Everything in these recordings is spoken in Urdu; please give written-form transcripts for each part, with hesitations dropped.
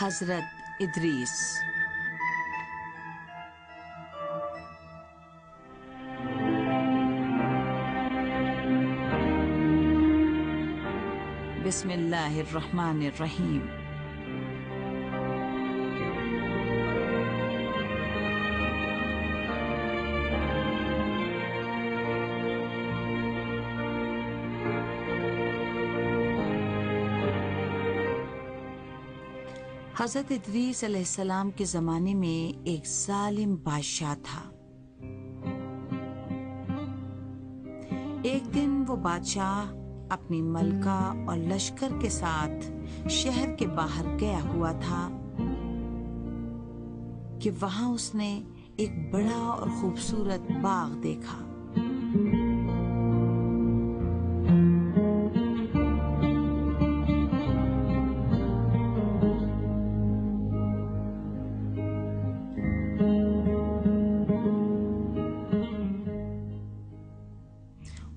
حضرت ادریس۔ بسم اللہ الرحمن الرحیم۔ حضرت ادریس علیہ السلام کے زمانے میں ایک ظالم بادشاہ تھا۔ ایک دن وہ بادشاہ اپنی ملکہ اور لشکر کے ساتھ شہر کے باہر گیا ہوا تھا کہ وہاں اس نے ایک بڑا اور خوبصورت باغ دیکھا۔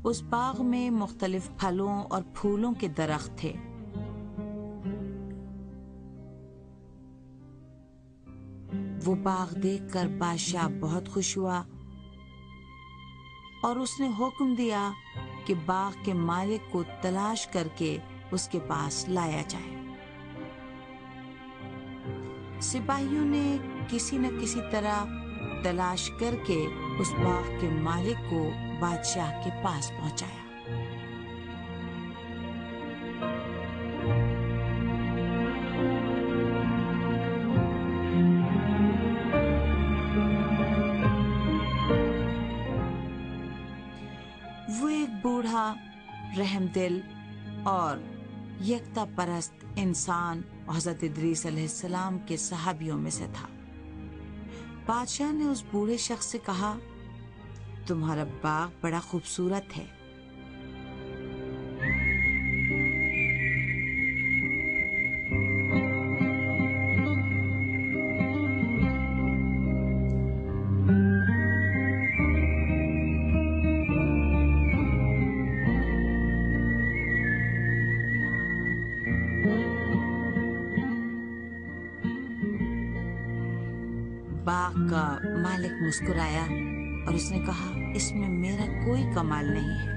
اس باغ میں مختلف پھلوں اور پھولوں کے درخت تھے۔ وہ باغ دیکھ کر بادشاہ بہت خوش ہوا اور اس نے حکم دیا کہ باغ کے مالک کو تلاش کر کے اس کے پاس لایا جائے۔ سپاہیوں نے کسی نہ کسی طرح تلاش کر کے اس باغ کے مالک کو بادشاہ کے پاس پہنچایا۔ وہ ایک بوڑھا، رحم دل اور یکتا پرست انسان حضرت ادریس علیہ السلام کے صحابیوں میں سے تھا۔ بادشاہ نے اس بوڑھے شخص سے کہا، تمہارا باغ بڑا خوبصورت ہے۔ باغ کا مالک مسکرایا اور اس نے کہا، اس میں میرا کوئی کمال نہیں ہے،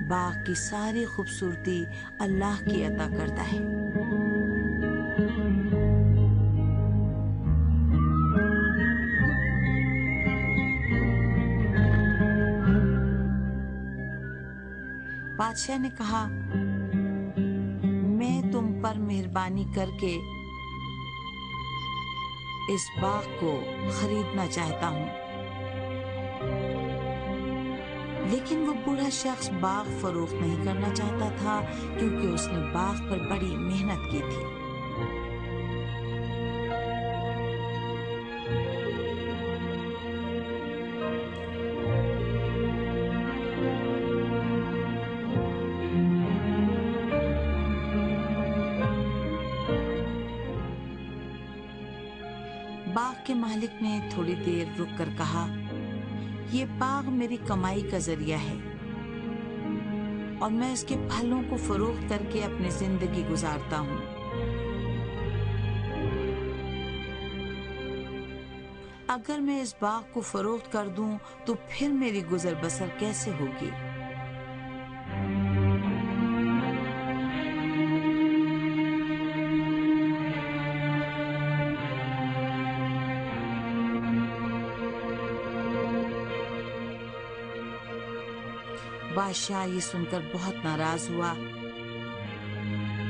باغ کی ساری خوبصورتی اللہ کی عطا کردہ ہے۔ بادشاہ نے کہا، میں تم پر مہربانی کر کے اس باغ کو خریدنا چاہتا ہوں۔ لیکن وہ بوڑھا شخص باغ فروخت نہیں کرنا چاہتا تھا کیونکہ اس نے باغ پر بڑی محنت کی تھی۔ باغ کے مالک نے تھوڑی دیر رک کر کہا، یہ باغ میری کمائی کا ذریعہ ہے اور میں اس کے پھلوں کو فروخت کر کے اپنی زندگی گزارتا ہوں۔ اگر میں اس باغ کو فروخت کر دوں تو پھر میری گزر بسر کیسے ہوگی؟ بادشاہ یہ سن کر بہت ناراض ہوا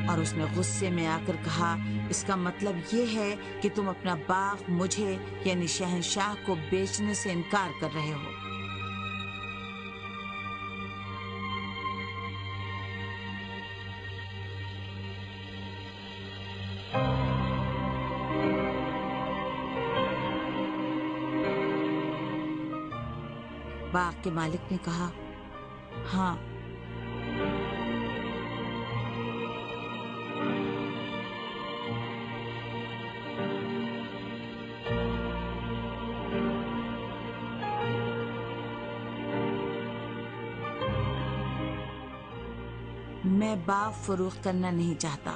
اور اس نے غصے میں آ کر کہا، اس کا مطلب یہ ہے کہ تم اپنا باغ مجھے یعنی شہنشاہ کو بیچنے سے انکار کر رہے ہو۔ باغ کے مالک نے کہا، ہاں، میں باغ فروخت کرنا نہیں چاہتا۔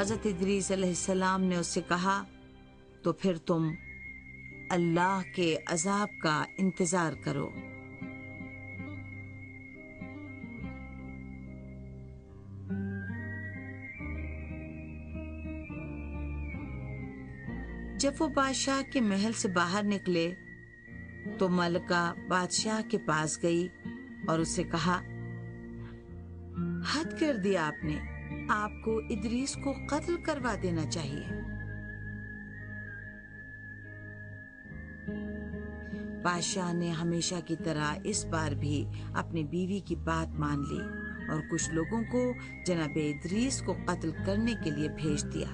حضرت ادریس علیہ السلام نے اس سے کہا تو پھر تم اللہ کے عذاب کا انتظار کرو۔ جب وہ بادشاہ کے محل سے باہر نکلے تو ملکہ بادشاہ کے پاس گئی اور اس سے کہا، حد کر دیا آپ نے، آپ کو ادریس کو قتل کروا دینا چاہیے۔ بادشاہ نے ہمیشہ کی طرح اس بار بھی اپنی بیوی کی بات مان لی اور کچھ لوگوں کو جناب ادریس کو قتل کرنے کے لیے بھیج دیا۔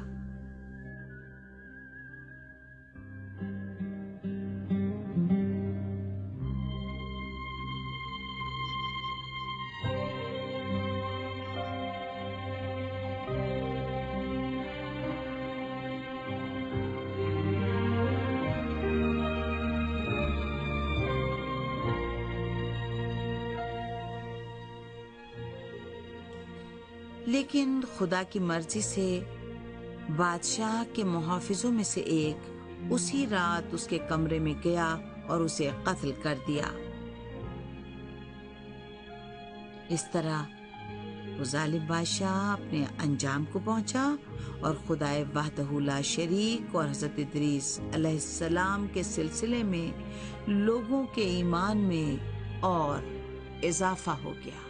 لیکن خدا کی مرضی سے بادشاہ کے محافظوں میں سے ایک اسی رات اس کے کمرے میں گیا اور اسے قتل کر دیا۔ اس طرح وہ ظالم بادشاہ اپنے انجام کو پہنچا اور خدائے وحدہ لا شریک اور حضرت ادریس علیہ السلام کے سلسلے میں لوگوں کے ایمان میں اور اضافہ ہو گیا۔